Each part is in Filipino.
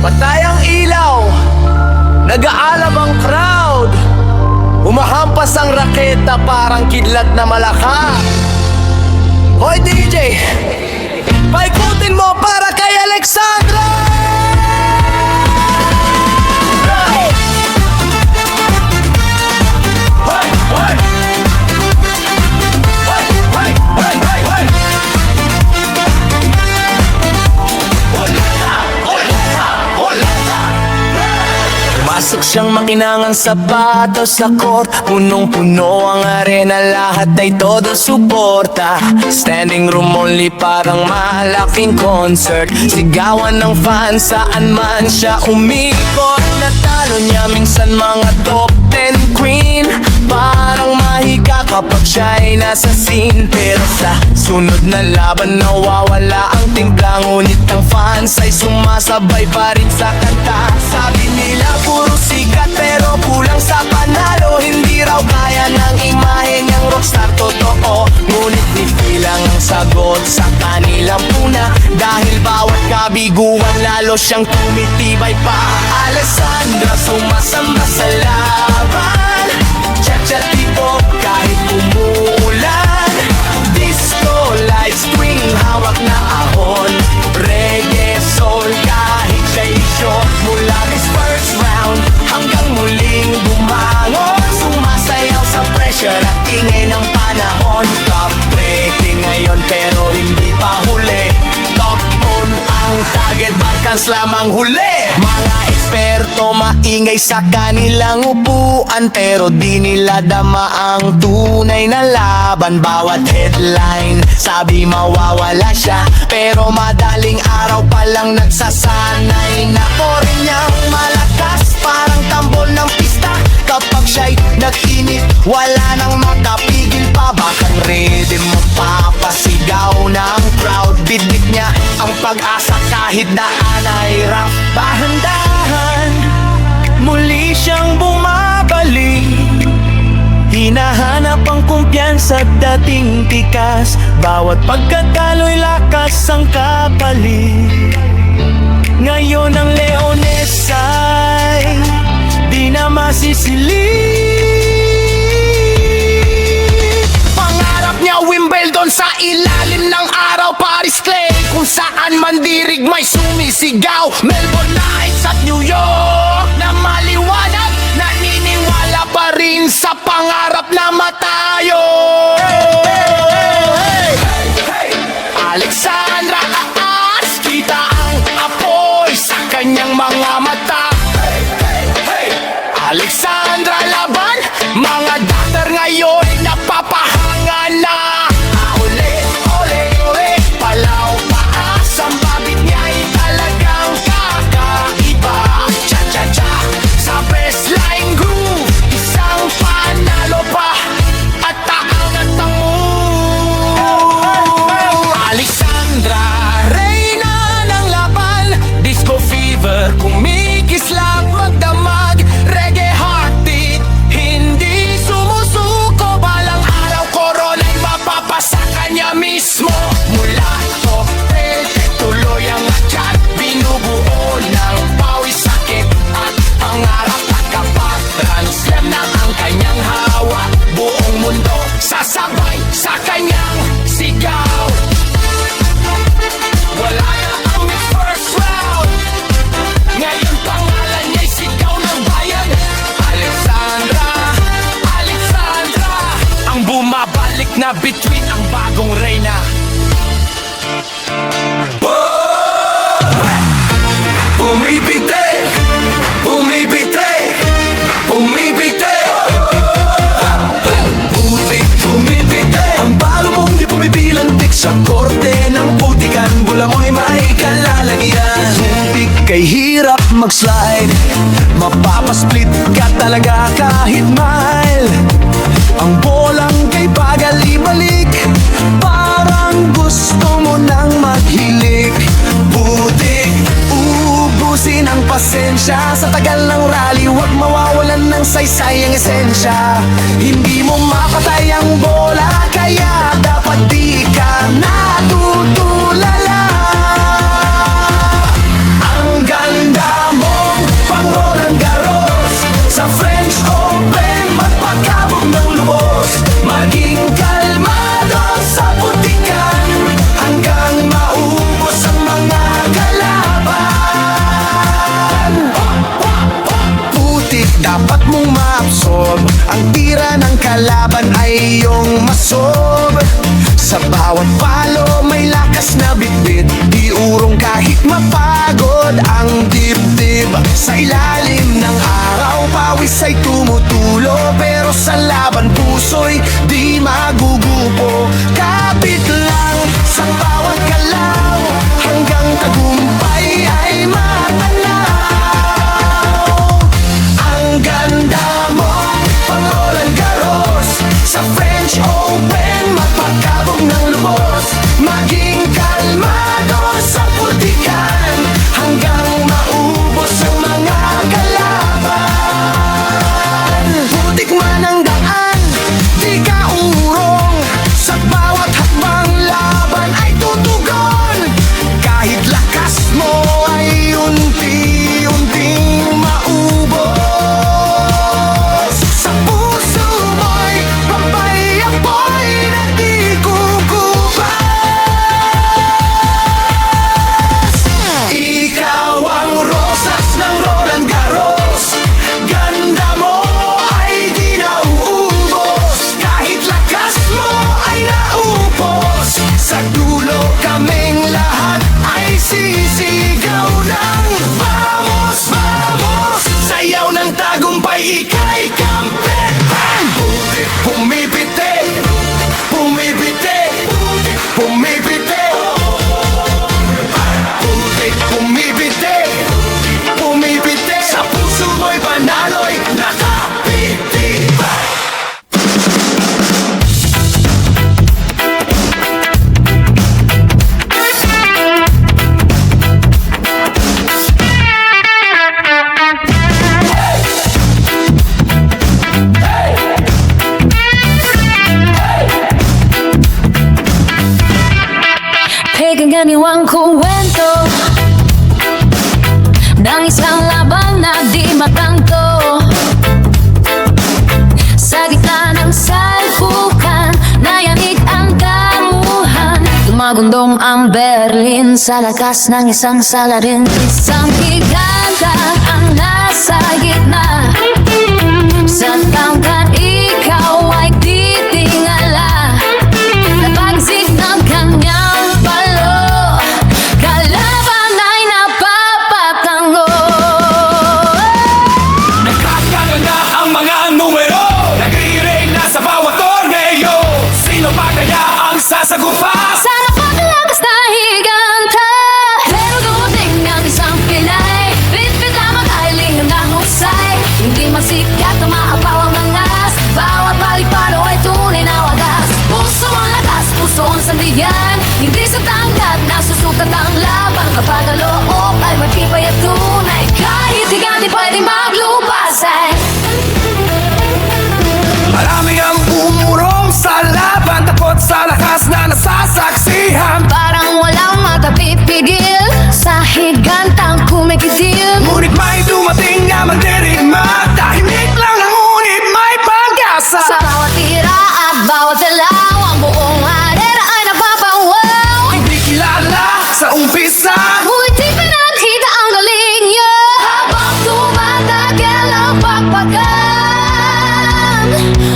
Patay ang ilaw, nag-aalab ang crowd, humahampas ang raketa parang kidlat na malaka. Hoy DJ, paikutin mo para kay Alexandra! Pasok siyang makinangang sapatos sa court, punong-puno ang arena, lahat ay todo suporta. Standing room only, parang malaking concert. Sigawan ng fans saan man siya umikot. Natalo niya minsan mga top 10 queen, parang mahika kapag siya'y nasa scene. Pero sa sunod na laban nawawala ang timpla, ngunit ang fans ay sumasabay pa rin sa kanta. Sabi nila puro sikat pero kulang sa panalo, hindi raw kaya ng imahe niyang rockstar totoo. Ngunit di lang ang sagot sa kanilang puna, dahil bawat kabiguan lalo siyang tumitibay pa. Alessandra sumasamba sa laban, chat-chat dito kahit umuulan. Disco lights, swing, hawak na ahon, reggae, soul, kahit siya'y short. Mula this first round hanggang muling bumangon, sumasayaw sa pressure at ingay ng panahon. Top rating ngayon pero hindi pa huli, top on ang target, barkans lamang huli. Mga eksperto maingay sa kanilang upuan, pero di nila dama ang tunay na laban. Bawat headline sabi mawawala siya, pero madaling araw pa lang nagsasanay na. Rin niyang malakas parang tambol ng pista, kapag siya'y nag-init wala nang makapigil pa. Bakang rhythm mapapasigaw ng crowd, bidbit niya ang pag-asa kahit daan ay rough. Dahan-dahan muli siyang bumabalik, hinahanap ang kumpiyansa at dating tikas. Bawat pagkatalo'y lakas ang kapalit. Ngayon ang Leones ay di na masisilip. Pangarap niya Wimbledon sa ilalim ng araw, Paris Clay, kung saan man dirig may sumisigaw. Melbourne Nights at New York na maliwanag, naniniwala pa rin sa pangarap na matayo. Alexandra Aas, kita ang apoy sa kanyang mga mata. Alexandra laban, mga doctor ngayon napapahanga na. Ole, ole, ole, palaw paas, ang babit niya'y talagang kakaiba. Cha-cha-cha, sa baseline groove, isang panalo pa at taangat ang move. Alexandra, reyna ng laban, disco fever, kumikislap magdamag, reggae heartbeat, hindi sumusuko. Balang araw korona'y mapapasa kanya mismo. Mula top 10, tuloy ang akyat, binubuo ng pawis, sakit at pangarap. At kapag translam na ang kanyang hawak, buong mundo sasabay sa kanyang sigaw. Wala na ang first round, ngayon pangalan niya'y sigaw ng bayan. Alexandra, Alexandra, ang bumabalik na between, ang bagong reyna. Pumipite, pumipite, pumipite, putik, pumipite. Ang balo mong di pumipilantik sa korte ng putikan, bula mo'y may kalalagian. Muntik kay hirap mag-slide, mapapasplit ka talaga kahit mile. Ang bolang kay bagal ibalik, parang gusto mo nang maghilik. Putik, ubusin ang pasensya, sa tagal ng rally huwag mawawalan ng saysay ang esensya. Hindi mo mapatay ang bola, kaya dapat di ka natutulala. Ang ganda Sa bawat palo may lakas na bitbit, di urong kahit mapagod ang dibdib. Sa ilalim ng araw, pawis ay tumutulo, pero sa laban puso'y di magugupo. Kapit lang sa bawat galaw, hanggang tagumpay ay matanaw. Ang ganda mo, pang Roland Garros, sa French Open, mapagkabog ng lubos. Maging kalmado sa putikan, hanggang maubos ang mga kalaban. Putik man ang daan, di ka urong, sa bawat hakbang laban ay tutugon. Kahit lakas mo ay unti-unting maubos. Sa puso mo'y papayapoy na di kukubas. Ikaw ang rosas ng Roland Garros, ganda mo ay di nauubos. Kahit lakas mo ay naupos, sa dulo kaming lahat ay sisigaw ng vamos, vamos. Sayaw ng tagumpay, ika'y kampehan. Pumipiti, pumipiti, pumipiti, pumipiti, pumipiti. Sa puso mo'y panalo'y nakapitibay. Pakinggan niyo ang kuwento ng isang laban na di matanto. Sa gitna ng salpukan, nayanig ang damuhan. Tumagundong ang Berlin sa lakas ng isang salarin. Isang higanta ang nasa gitna. Sa tangkan ikaw ay titingala. Napagsig ng kanyang palo, kalaban ay napapatango. Nagkakaganda ang mga numero, nagre-ring na sa bawat torneo. Sino pa kaya ang sasagupa? Sana paglakas na higanta, pero dumating ang isang Pinay. Bit-bit lamang ay lingam ng husay, hindi masikat na maapaw ang angas. Bawat balik-palo ay tunay na wagas. Puso ang lakas, puso ang sandigan, hindi sa tangkat nasusukat ang laban. Kapag ang loob ay matibay at tunay, kahit higanti pwede maglupasan. Marami ang umurong sa laban, takot sa lakas na nasasaksihan. Parang walang matapipigil sa higantang kumikidil. Ngunit may dumating na mandirigma, tahimik lang ang ngunit may pag-asa. Sa bawat tira at bawat talaw, ang buong arena ay napapawaw. Hindi kilala sa umpisa, Ngunit di pinakita ang galing niya habang tumatagal ang pagpagan.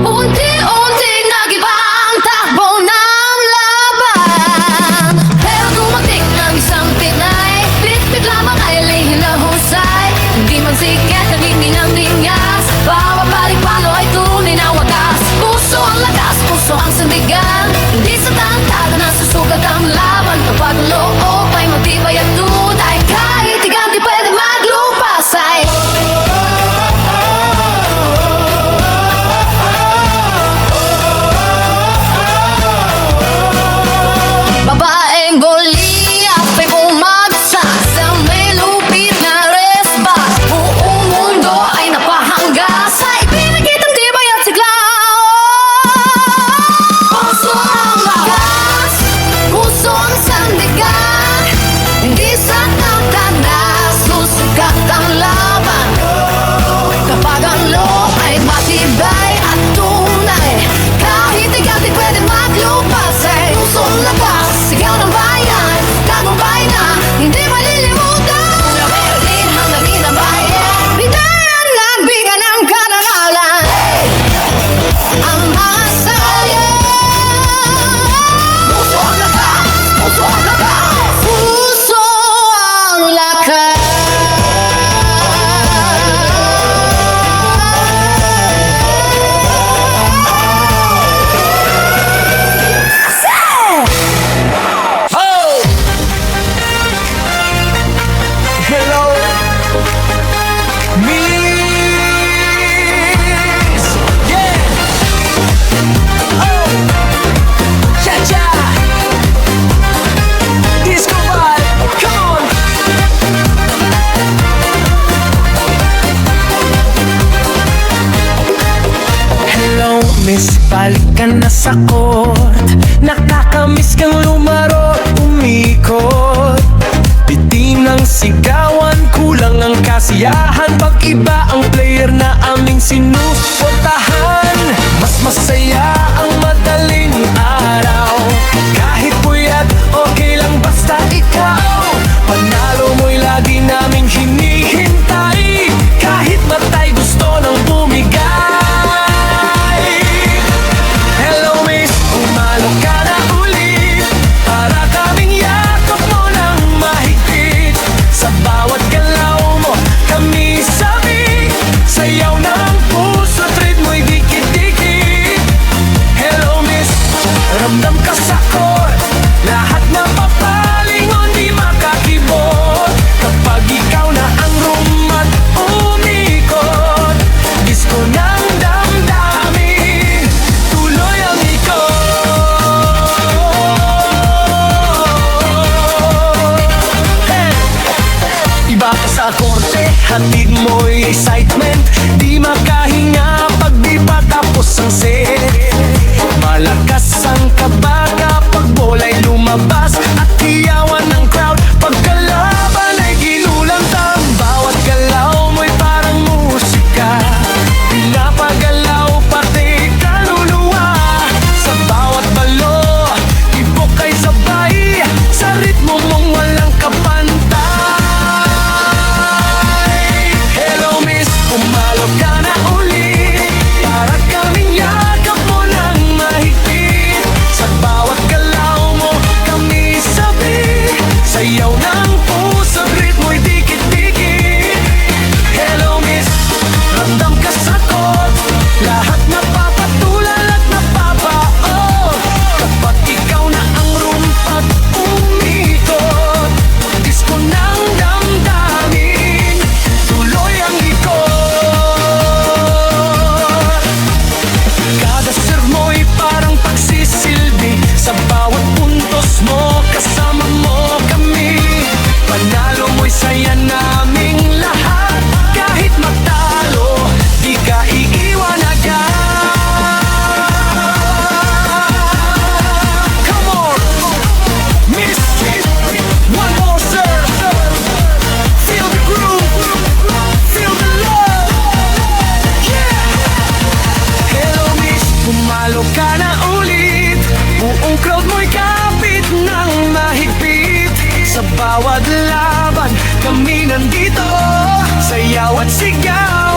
Unti-unting nag-iba ang takbo ng laban. Pero dumating ang isang Pinay, bit-bit lamang ay lihim na husay. bumalik ka na sa court. Nakakamiss kang lumaro, umikot. Bitin ang sigawan, kulang ang kasiyahan. Pag iba ang player na aming sinusuportahan, mas masaya ang madaling araw. Kahit puyat, okay lang basta ikaw. Panalo mo'y lagi naming hinihintay. Kahit matay gusto nang bumigay. Hello miss, umalo ka na ulit. Para kaming yakap mo ng mahigpit. Sa bawat galaw mo, kami sabik. Sayaw ng puso, treat mo'y dikit-dikit. Hello miss, ramdam ka sa court. Lahat na papalingon di makakibot. Kapag ikaw na ang room at umikot, disco ng damdamin, tuloy ang ikot. Hey! Iba ka sa korte, hatid mo'y excitement. Di makahinga pag di pa tapos ang set. Malakas ang kaba kapag bola'y lumabas at hiyawan ng crowd. Pag kalaban ay ginulantang, bawat galaw mo'y parang musika. Pinapagalaw pati kaluluwa. Sa bawat balo, ibok ay sabay. Sa ritmo mong walang kapantay. Hello miss, umalo ka na ulit. Para kaming yakap mo ng mahigpit. Sa bawat galaw mo, kami sabi. Sayaw ng puso, ritmo'y dikit-dikit. Hello miss, ramdam ka sa court. Lahat napapatulal at napapaot. Kapag ikaw na ang rumpat umikot, disco ng damdamin, tuloy ang ikot. Kada serve mo'y parang pagsisilbi. Sa bawat puntos mo, kasama mo kami. Panalo mo'y saya naming lahat. Kahit matalo, di ka iiwan agad. Come on, miss, one more serve. Feel the groove, feel the love. Yeah! Hello miss, pumalo ka na ulit. Buong crowd mo'y kapit ng mahigpit. Sa bawat laban, kami nandito. Sayaw at sigaw,